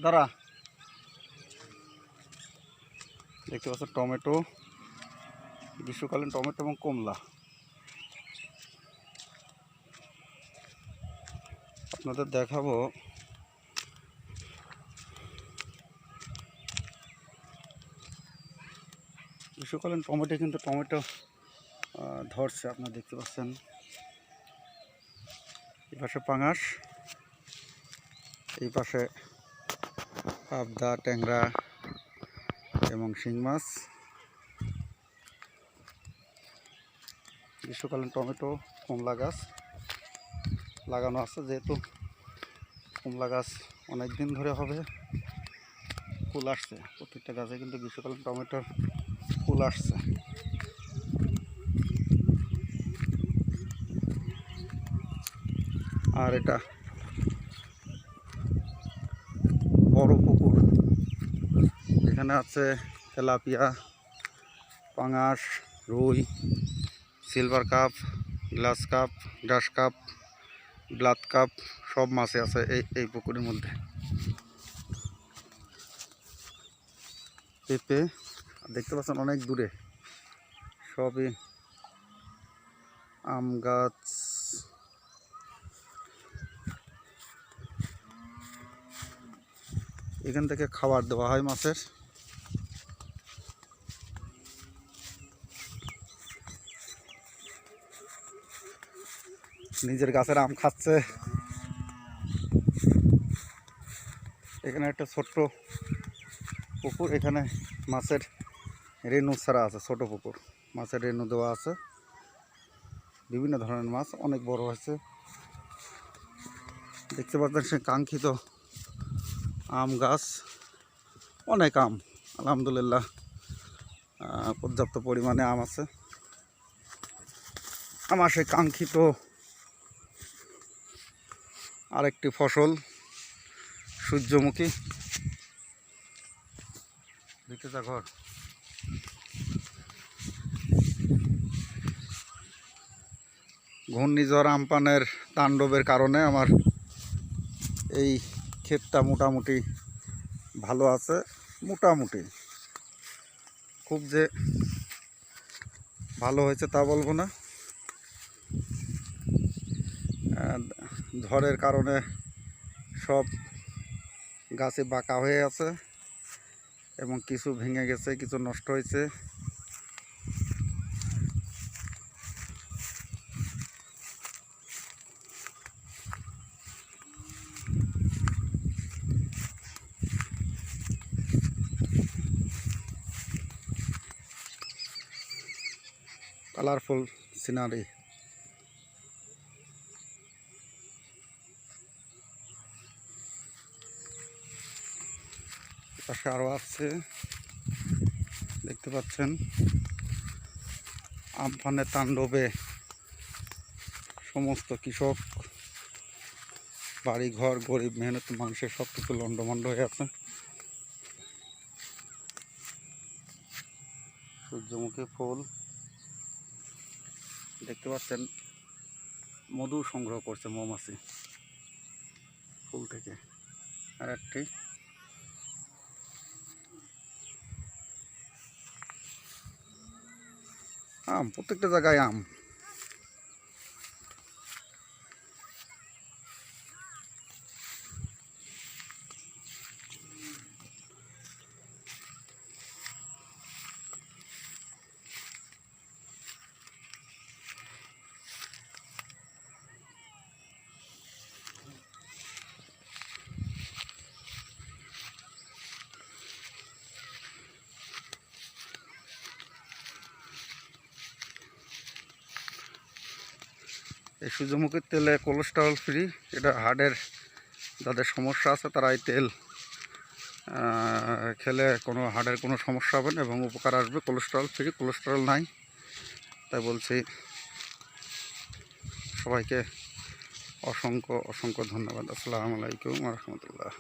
দাঁড়া, দেখতে পাচ্ছ টমেটো, গ্রীষ্মকালীন টমেটো এবং কমলা। আপনাদের দেখাবো গ্রীষ্মকালীন টমেটো, কিন্তু টমেটো ধরছে, আপনারা দেখতে পাচ্ছেন। এই পাশে পাঙাশ, এই পাশে পাবদা, ট্যাংরা এবং শিং মাছ। গ্রীষ্মকালীন টমেটো, কমলা গাছ লাগানো আছে, যেহেতু কমলা গাছ অনেক দিন ধরে হবে, ফুল আসছে প্রত্যেকটা গাছে, কিন্তু গ্রীষ্মকালীন টমেটোর ফুল আসছে। আর এটা বড় পুকুর, এখানে আছে তেলাপিয়া, পাঙাশ, রুই, সিলভার কাপ, গ্লাস কাপ, গ্রাস কাপ, ব্লাড কাপ, সব মাছই আছে এই পুকুরের মধ্যে। পেঁপে দেখতে পাচ্ছেন অনেক দূরে, সবই আম গাছ। এখান থেকে খাবার দেওয়া হয় মাছের। নিজের গাছের আম খাচ্ছে। এখানে একটা ছোট্ট পুকুর, এখানে মাছের রেণু ছাড়া আছে, ছোট পুকুর, মাছের রেণু দেওয়া আছে, বিভিন্ন ধরনের মাছ, অনেক বড় হয়েছে। দেখতে পাচ্ছেন সে কাঙ্ক্ষিত আম গাছ, অনেক আম, আলহামদুলিল্লাহ পর্যাপ্ত পরিমাণে আম আছে। আমার সেই কাঙ্ক্ষিত আরেকটি ফসল সূর্যমুখী। দেখতে যা ঘর, ঘূর্ণিঝড় আমপানের তাণ্ডবের কারণে আমার এই ক্ষেতটা মোটামুটি ভালো আছে। মোটামুটি খুব যে ভালো হয়েছে তা বলবো না, ঝড়ের কারণে সব গাছে বাঁকা হয়ে আছে এবং কিছু ভেঙে গেছে, কিছু নষ্ট হয়েছে। Colourful scenery. পাশে আরও আছে, দেখতে পাচ্ছেন। আমফানের তাণ্ডবে সমস্ত কৃষক, বাড়িঘর, গরিব মেহনত মানুষের সব কিছু লন্ডভন্ড হয়ে আছে। সূর্যমুখী ফুল দেখতে পাচ্ছেন, মধু সংগ্রহ করছে মৌমাছি ফুল থেকে। আর একটি আম, প্রত্যেকটা জায়গায় আম। এই সূর্যমুখীর তেলে কোলেস্টেরল ফ্রি, এটা হার্টের যাদের সমস্যা আছে তারা এই তেল খেলে কোনো হার্টের কোনো সমস্যা হবে না এবং উপকার আসবে। কোলেস্টেরল ফ্রি, কোলেস্টেরল নাই। তাই বলছি সবাইকে অসংখ্য অসংখ্য ধন্যবাদ। আসসালামু আলাইকুম ওয়া রাহমাতুল্লাহ।